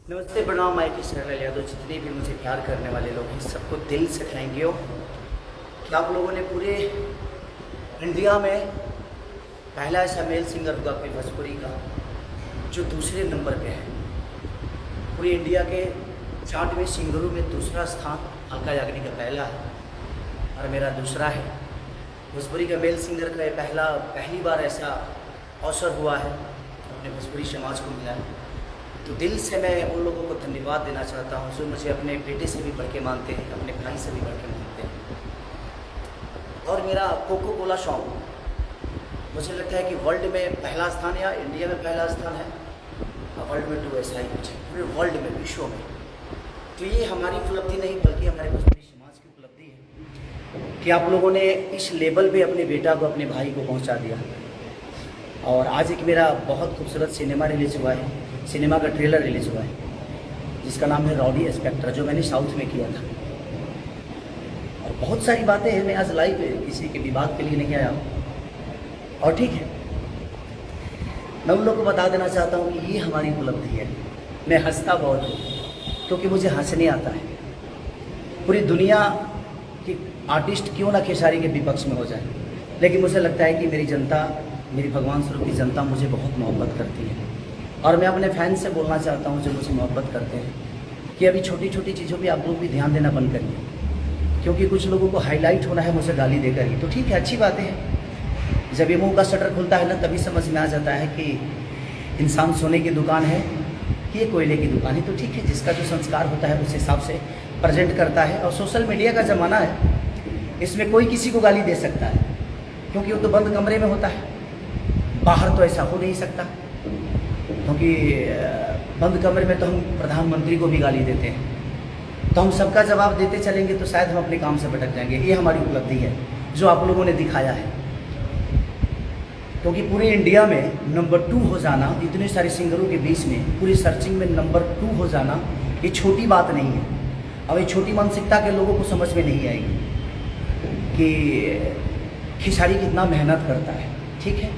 नमस्ते, प्रणाम। माई की शरण यादव, जितने भी मुझे प्यार करने वाले लोग हैं सबको दिल से थैंक यू कि आप लोगों ने पूरे इंडिया में पहला ऐसा मेल सिंगर होगा कोई भोजपुरी का जो दूसरे नंबर पे है। पूरे इंडिया के चार्ट में सिंगरों में दूसरा स्थान अलका याग्निक का पहला है और मेरा दूसरा है। भोजपुरी का मेल सिंगर का पहली बार ऐसा अवसर हुआ है, अपने भोजपुरी समाज को मिला है। तो दिल से मैं उन लोगों को धन्यवाद देना चाहता हूँ जो मुझे अपने बेटे से भी बढ़ के मानते हैं, अपने भाई से भी बढ़ के मानते हैं। और मेरा कोको कोला सॉन्ग मुझे लगता है कि वर्ल्ड में पहला स्थान या इंडिया में पहला स्थान है और वर्ल्ड में तो ऐसा ही कुछ है, पूरे वर्ल्ड में, विश्व में। तो ये हमारी उपलब्धि नहीं बल्कि हमारे भोजपुरी समाज की उपलब्धि है कि आप लोगों ने इस लेवल पे अपने बेटा को, अपने भाई को पहुँचा दिया। और आज एक मेरा बहुत खूबसूरत सिनेमा रिलीज हुआ है, सिनेमा का ट्रेलर रिलीज हुआ है जिसका नाम है रॉडी इंस्पेक्टर, जो मैंने साउथ में किया था। और बहुत सारी बातें हैं, मैं आज लाइव किसी के विवाद के लिए नहीं आया हूँ। और ठीक है, मैं उन लोगों को बता देना चाहता हूँ कि ये हमारी उपलब्धि है। मैं हंसता बहुत हूँ क्योंकि मुझे हंसने आता है। पूरी दुनिया की आर्टिस्ट क्यों ना खेसारी के विपक्ष में हो जाए, लेकिन मुझे लगता है कि मेरी जनता, मेरी भगवान स्वरूप की जनता मुझे बहुत मोहब्बत करती है। और मैं अपने फैंस से बोलना चाहता हूँ जो मुझे मोहब्बत करते हैं कि अभी छोटी छोटी चीज़ों पे आप लोग भी ध्यान देना बंद करिए, क्योंकि कुछ लोगों को हाईलाइट होना है मुझे गाली देकर ही। तो ठीक है, अच्छी बातें हैं। जब ये मुंह का शटर खुलता है ना, तभी समझ में आ जाता है कि इंसान सोने की दुकान है कि ये कोयले की दुकान है। तो ठीक है, जिसका जो संस्कार होता है उस हिसाब से प्रेजेंट करता है। और सोशल मीडिया का ज़माना है, इसमें कोई किसी को गाली दे सकता है क्योंकि वो तो बंद कमरे में होता है। बाहर तो ऐसा हो नहीं सकता, क्योंकि बंद कमरे में तो हम प्रधानमंत्री को भी गाली देते हैं। तो हम सबका जवाब देते चलेंगे तो शायद हम अपने काम से भटक जाएंगे। ये हमारी उपलब्धि है जो आप लोगों ने दिखाया है, क्योंकि पूरे इंडिया में नंबर 2 हो जाना, इतने सारे सिंगरों के बीच में पूरी सर्चिंग में नंबर 2 हो जाना, ये छोटी बात नहीं है। अब ये छोटी मानसिकता के लोगों को समझ में नहीं आएगी कि खेसारी कितना मेहनत करता है। ठीक है,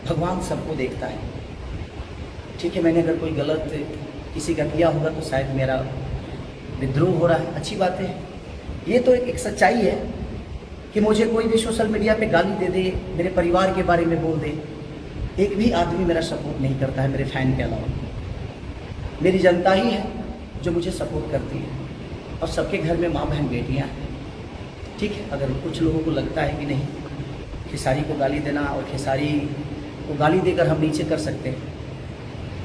भगवान सबको देखता है। ठीक है, मैंने अगर कोई गलत किसी का किया होगा तो शायद मेरा विद्रोह हो रहा है, अच्छी बात है। ये तो एक सच्चाई है कि मुझे कोई भी सोशल मीडिया पे गाली दे दे, मेरे परिवार के बारे में बोल दे, एक भी आदमी मेरा सपोर्ट नहीं करता है मेरे फैन के अलावा। मेरी जनता ही है जो मुझे सपोर्ट करती है और सबके घर में माँ बहन बेटियाँ हैं। ठीक है, अगर कुछ लोगों को लगता है कि नहीं खेसारी को गाली देना और खेसारी को गाली देकर हम नीचे कर सकते हैं,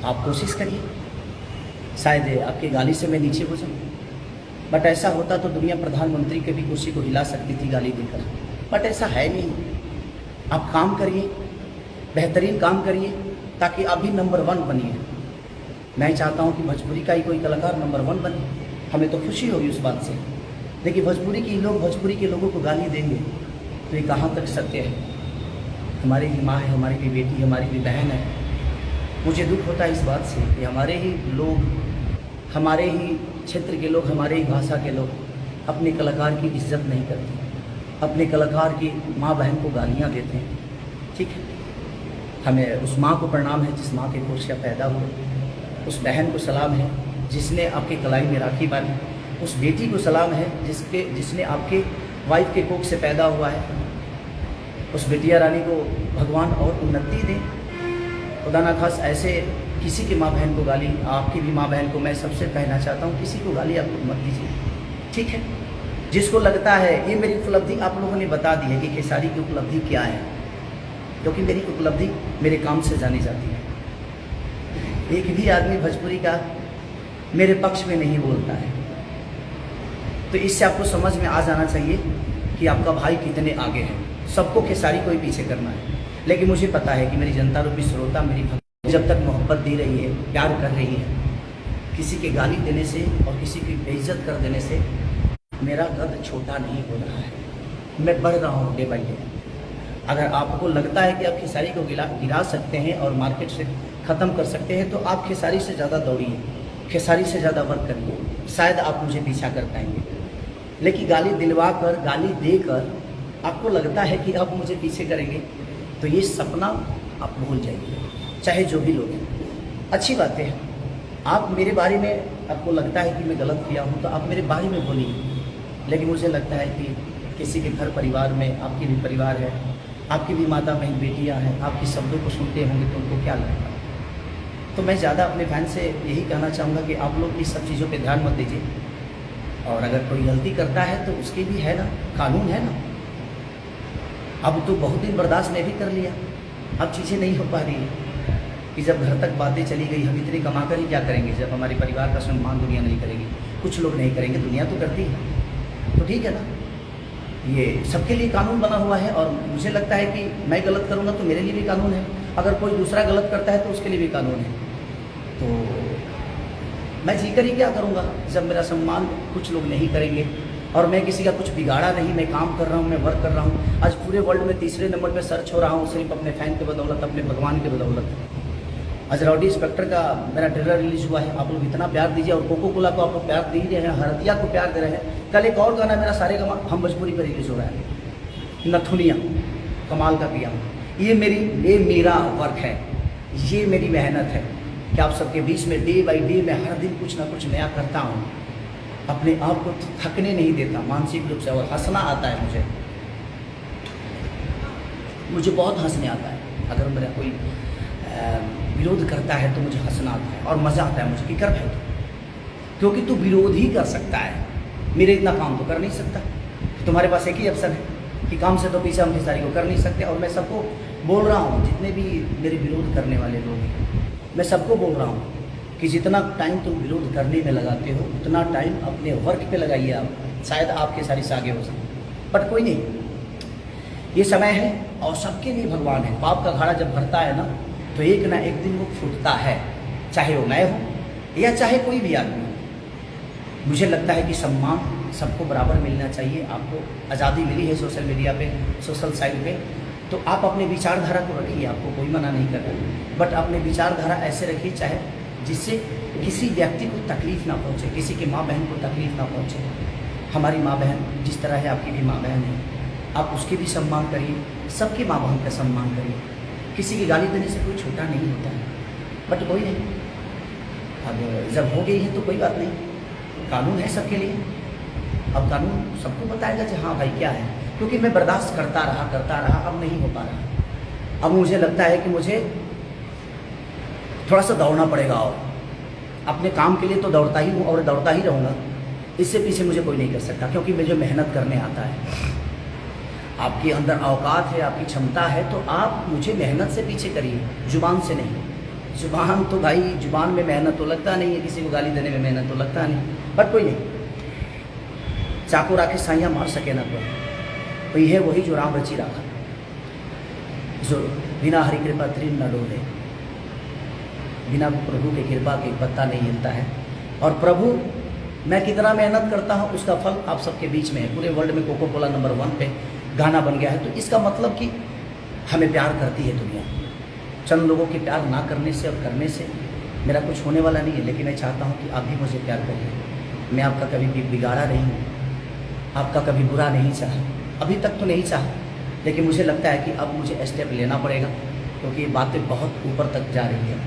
आप कोशिश करिए, शायद आपके गाली से मैं नीचे हो जाऊँ। बट ऐसा होता तो दुनिया प्रधानमंत्री के भी कुर्सी को हिला सकती थी गाली देकर, बट ऐसा है नहीं। आप काम करिए, बेहतरीन काम करिए ताकि आप भी नंबर 1 बनिए। मैं चाहता हूँ कि भोजपुरी का ही कोई कलाकार नंबर 1 बने, हमें तो खुशी होगी उस बात से। देखिए, भोजपुरी के लोगों को गाली देंगे तो ये कहाँ तक सत्य है। हमारी भी माँ है, हमारी भी बेटी, हमारी भी बहन है। मुझे दुख होता है इस बात से कि हमारे ही लोग, हमारे ही क्षेत्र के लोग, हमारे ही भाषा के लोग अपने कलाकार की इज्जत नहीं करते, अपने कलाकार की माँ बहन को गालियाँ देते हैं। ठीक है, हमें उस माँ को प्रणाम है जिस माँ के कोख से पैदा हुए, उस बहन को सलाम है जिसने आपके कलाई में राखी बांधी, उस बेटी को सलाम है जिसने आपके वाइफ के कोख से पैदा हुआ है। उस बिटिया रानी को भगवान और उन्नति दे, खुदा ना खास ऐसे किसी की माँ बहन को गाली, आपकी भी माँ बहन को मैं सबसे कहना चाहता हूँ, किसी को गाली आप मत दीजिए। ठीक है, जिसको लगता है ये मेरी उपलब्धि आप लोगों ने बता दी है कि खेसारी की उपलब्धि क्या है, क्योंकि मेरी उपलब्धि मेरे काम से जानी जाती है। एक भी आदमी भोजपुरी का मेरे पक्ष में नहीं बोलता है, तो इससे आपको समझ में आ जाना चाहिए कि आपका भाई कितने आगे है। सबको खेसारी को ही पीछे करना है, लेकिन मुझे पता है कि मेरी जनता रूपी श्रोता मेरी जब तक मोहब्बत दे रही है, प्यार कर रही है, किसी के गाली देने से और किसी की बेइज्जत कर देने से मेरा कद छोटा नहीं हो रहा है, मैं बढ़ रहा हूँ डे बाई डे। अगर आपको लगता है कि आप खेसारी को गिरा सकते हैं और मार्केट से ख़त्म कर सकते हैं, तो आप खेसारी से ज़्यादा दौड़िए, खेसारी से ज़्यादा वर्क करिए, शायद आप मुझे पीछा कर पाएंगे। लेकिन गाली दिलवा कर, गाली देकर आपको लगता है कि आप मुझे पीछे करेंगे, तो ये सपना आप भूल जाइए, चाहे जो भी लोग हैं। अच्छी बातें हैं, आप मेरे बारे में आपको लगता है कि मैं गलत किया हूँ तो आप मेरे बारे में बोलिए, लेकिन मुझे लगता है कि किसी के घर परिवार में आपकी भी परिवार है, आपकी भी माता बहन बेटियाँ हैं, आपके शब्दों को सुनते होंगे तो उनको क्या लगता है। तो मैं ज़्यादा अपने फैन से यही कहना चाहूँगा कि आप लोग इस सब चीज़ों पे ध्यान मत दीजिए, और अगर कोई गलती करता है तो उसकी भी है ना, कानून है ना। अब तो बहुत दिन बर्दाश्त मैं भी कर लिया, अब चीज़ें नहीं हो पा रही है कि जब घर तक बातें चली गई, हम इतने कमा कर ही क्या करेंगे जब हमारे परिवार का सम्मान दुनिया नहीं करेगी, कुछ लोग नहीं करेंगे, दुनिया तो करती है। तो ठीक है ना, ये सबके लिए कानून बना हुआ है, और मुझे लगता है कि मैं गलत करूँगा तो मेरे लिए भी कानून है, अगर कोई दूसरा गलत करता है तो उसके लिए भी कानून है। तो मैं जीकर ही क्या करूँगा जब मेरा सम्मान कुछ लोग नहीं करेंगे, और मैं किसी का कुछ बिगाड़ा नहीं, मैं काम कर रहा हूँ, मैं वर्क कर रहा हूँ। आज पूरे वर्ल्ड में तीसरे नंबर पे सर्च हो रहा हूँ सिर्फ अपने फ़ैन की बदौलत, अपने भगवान की बदौलत। आज राउडी इंस्पेक्टर का मेरा ट्रेलर रिलीज हुआ है, आप लोग इतना प्यार दीजिए, और कोको कोला को आप लोग प्यार दे ही रहे हैं, हरदिया को प्यार दे रहे हैं। कल एक और गाना मेरा सारे गामा हम भोजपुरी पर रिलीज हो रहा है, नथुनिया, कमाल का किया। ये मेरा वर्क है, ये मेरी मेहनत है कि आप सबके बीच में डे बाई डे मैं हर दिन कुछ ना कुछ नया करता हूँ, अपने आप को थकने नहीं देता मानसिक रूप से, और हंसना आता है मुझे बहुत हंसने आता है। अगर मेरा कोई विरोध करता है तो मुझे हंसना आता है और मज़ा आता है मुझे कि कर भाई तो, क्योंकि तू विरोध ही कर सकता है, मेरे इतना काम तो कर नहीं सकता। तुम्हारे पास एक ही ऑप्शन है कि काम से तो पीछे हम सारी को कर नहीं सकते। और मैं सबको बोल रहा हूँ, जितने भी मेरे विरोध करने वाले लोग हैं, मैं सबको बोल रहा हूँ कि जितना टाइम तुम विरोध करने में लगाते हो उतना टाइम अपने वर्क पे लगाइए आप, शायद आपके सारी आगे हो सके। बट कोई नहीं, ये समय है और सबके लिए भगवान है। पाप का घड़ा जब भरता है ना तो एक ना एक दिन वो फूटता है, चाहे वो मैं हूँ या चाहे कोई भी आदमी हो। मुझे लगता है कि सम्मान सबको बराबर मिलना चाहिए। आपको आज़ादी मिली है सोशल मीडिया पे, सोशल साइट पे, तो आप अपने विचारधारा को रखिए, आपको कोई मना नहीं कर रहा, बट अपने विचारधारा ऐसे रखिए चाहे जिससे किसी व्यक्ति को तकलीफ़ ना पहुँचे, किसी की माँ बहन को तकलीफ़ ना पहुँचे। हमारी माँ बहन जिस तरह है, आपकी भी माँ बहन है, आप उसकी भी सम्मान करिए, सबकी माँ बहन का सम्मान करिए। किसी की गाली देने से कोई छोटा नहीं होता है, बट कोई नहीं, अब जब हो गई है तो कोई बात नहीं, कानून है सबके लिए। अब कानून सबको बताएगा कि हाँ भाई क्या है, क्योंकि मैं बर्दाश्त करता रहा, अब नहीं हो पा रहा। अब मुझे लगता है कि मुझे थोड़ा सा दौड़ना पड़ेगा, और अपने काम के लिए तो दौड़ता ही हूँ और दौड़ता ही रहूँगा। इससे पीछे मुझे कोई नहीं कर सकता, क्योंकि मुझे मेहनत करने आता है। आपके अंदर औकात है, आपकी क्षमता है, तो आप मुझे मेहनत से पीछे करिए, जुबान से नहीं। जुबान तो भाई, जुबान में मेहनत तो लगता नहीं है, किसी को गाली देने में मेहनत तो लगता नहीं, बट कोई नहीं, चाकू राखे साइयाँ मार सके ना कोई है वही जो राम रची राखा, जो बिना हरि कृपा तृण न डोले, बिना प्रभु की कृपा के पत्ता नहीं हिलता है। और प्रभु मैं कितना मेहनत करता हूँ उसका फल आप सबके बीच में है। पूरे वर्ल्ड में कोको कोला नंबर 1 पे गाना बन गया है, तो इसका मतलब कि हमें प्यार करती है दुनिया। चंद लोगों की प्यार ना करने से और करने से मेरा कुछ होने वाला नहीं है, लेकिन मैं चाहता हूँ कि आप भी मुझे प्यार करिए। मैं आपका कभी भी बिगाड़ा नहीं हूँ, आपका कभी बुरा नहीं चाहा, अभी तक तो नहीं चाहा, लेकिन मुझे लगता है कि अब मुझे स्टेप लेना पड़ेगा, क्योंकि ये बातें बहुत ऊपर तक जा रही है।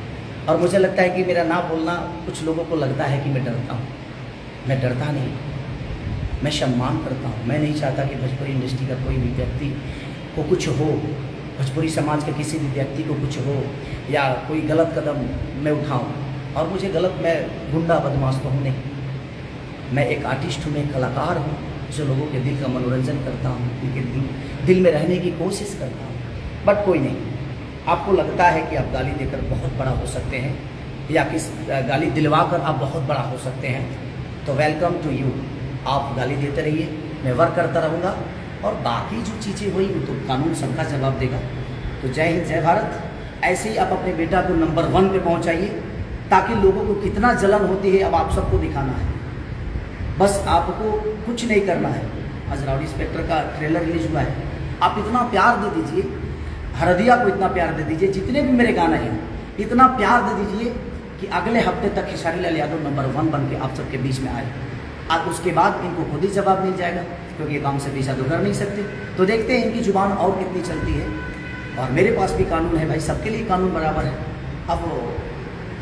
और मुझे लगता है कि मेरा ना बोलना कुछ लोगों को लगता है कि मैं डरता हूँ, मैं डरता नहीं, मैं सम्मान करता हूँ। मैं नहीं चाहता कि भोजपुरी इंडस्ट्री का कोई भी व्यक्ति को कुछ हो, भोजपुरी समाज के किसी भी व्यक्ति को कुछ हो, या कोई गलत कदम मैं उठाऊँ। और मुझे गलत, मैं गुंडा बदमाश तो हूँ नहीं, मैं एक आर्टिस्ट हूँ, मैं एक कलाकार हूँ जो लोगों के दिल का मनोरंजन करता हूँ, उनके दिल में रहने की कोशिश करता हूँ। बट कोई नहीं, आपको लगता है कि आप गाली देकर बहुत बड़ा हो सकते हैं, या किस गाली दिलवा कर आप बहुत बड़ा हो सकते हैं, तो वेलकम टू यू। आप गाली देते रहिए, मैं वर्क करता रहूँगा, और बाकी जो चीज़ें हुई वो तो कानून सबका जवाब देगा। तो जय हिंद, जय भारत। ऐसे ही आप अपने बेटा को नंबर 1 पे पहुँचाइए, ताकि लोगों को कितना जलन होती है अब आप सबको दिखाना है। बस आपको कुछ नहीं करना है। आज राउडी इंस्पेक्टर का ट्रेलर रिलीज हुआ है, आप इतना प्यार दे दीजिए, हरदिया को इतना प्यार दे दीजिए, जितने भी मेरे गाना हैं इतना प्यार दे दीजिए कि अगले हफ्ते तक खेसारी लाल यादव नंबर 1 बन के आप सबके बीच में आए। अब उसके बाद इनको खुद ही जवाब मिल जाएगा, क्योंकि ये काम से पीछा तो कर नहीं सकते। तो देखते हैं इनकी जुबान और कितनी चलती है। और मेरे पास भी कानून है भाई, सबके लिए कानून बराबर है। अब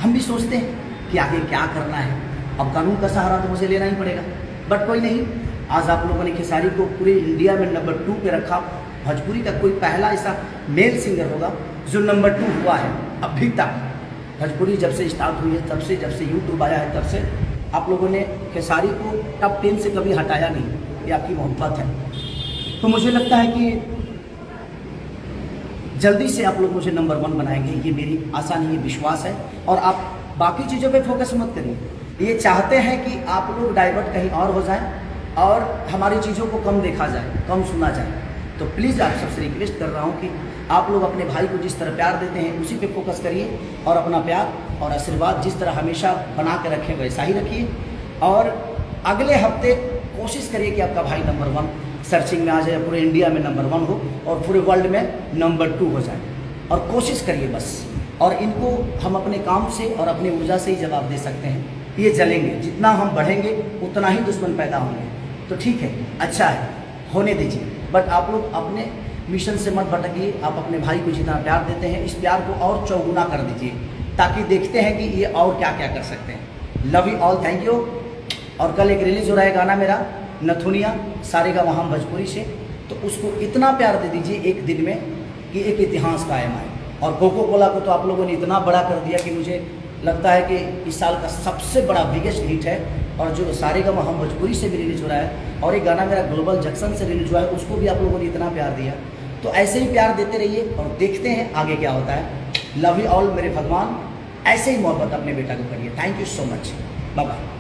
हम भी सोचते हैं कि आगे क्या करना है। अब कानून का सहारा तो मुझे लेना ही पड़ेगा, बट कोई नहीं। आज आप लोगों ने खेसारी को पूरे इंडिया में नंबर 2 पे रखा। भोजपुरी का कोई पहला ऐसा मेल सिंगर होगा जो नंबर 2 हुआ है अभी तक। भोजपुरी जब से स्टार्ट हुई है, तब से जब से यूट्यूब आया है, तब से आप लोगों ने खेसारी को टॉप 10 से कभी हटाया नहीं। ये आपकी मोहब्बत है। तो मुझे लगता है कि जल्दी से आप लोग मुझे नंबर 1 बनाएंगे, ये मेरी आशा नहीं, ये विश्वास है। और आप बाकी चीज़ों पे फोकस मत करिए। ये चाहते हैं कि आप लोग डाइवर्ट कहीं और हो जाएं और हमारी चीज़ों को कम देखा जाए, कम सुना जाए। तो प्लीज़ आप सबसे रिक्वेस्ट कर रहा हूँ कि आप लोग अपने भाई को जिस तरह प्यार देते हैं उसी पे फोकस करिए, और अपना प्यार और आशीर्वाद जिस तरह हमेशा बना के रखें वैसा ही रखिए। और अगले हफ्ते कोशिश करिए कि आपका भाई नंबर 1 सर्चिंग में आ जाए, पूरे इंडिया में नंबर 1 हो और पूरे वर्ल्ड में नंबर 2 हो जाए। और कोशिश करिए बस। और इनको हम अपने काम से और अपनी ऊर्जा से ही जवाब दे सकते हैं। ये जलेंगे, जितना हम बढ़ेंगे उतना ही दुश्मन पैदा होंगे। तो ठीक है, अच्छा है, होने दीजिए। बट आप लोग अपने मिशन से मत भटकिए। आप अपने भाई को जितना प्यार देते हैं, इस प्यार को और चौगुना कर दीजिए, ताकि देखते हैं कि ये और क्या क्या कर सकते हैं। Love you all, thank you. और कल एक रिलीज हो रहा है गाना मेरा नथुनिया सारेगामा भोजपुरी से, तो उसको इतना प्यार दे दीजिए एक दिन में कि एक इतिहास कायम आए। और कोको कोला को तो आप लोगों ने इतना बड़ा कर दिया कि मुझे लगता है कि इस साल का सबसे बड़ा बिगेस्ट हिट है। और जो सारेगामा भोजपुरी से भी रिलीज हो रहा है, और एक गाना मेरा ग्लोबल जंक्शन से रिलीज हुआ है, उसको भी आप लोगों ने इतना प्यार दिया। तो ऐसे ही प्यार देते रहिए और देखते हैं आगे क्या होता है। लव यू ऑल मेरे भगवान, ऐसे ही मोहब्बत अपने बेटा को करिए। Thank you so much, bye bye.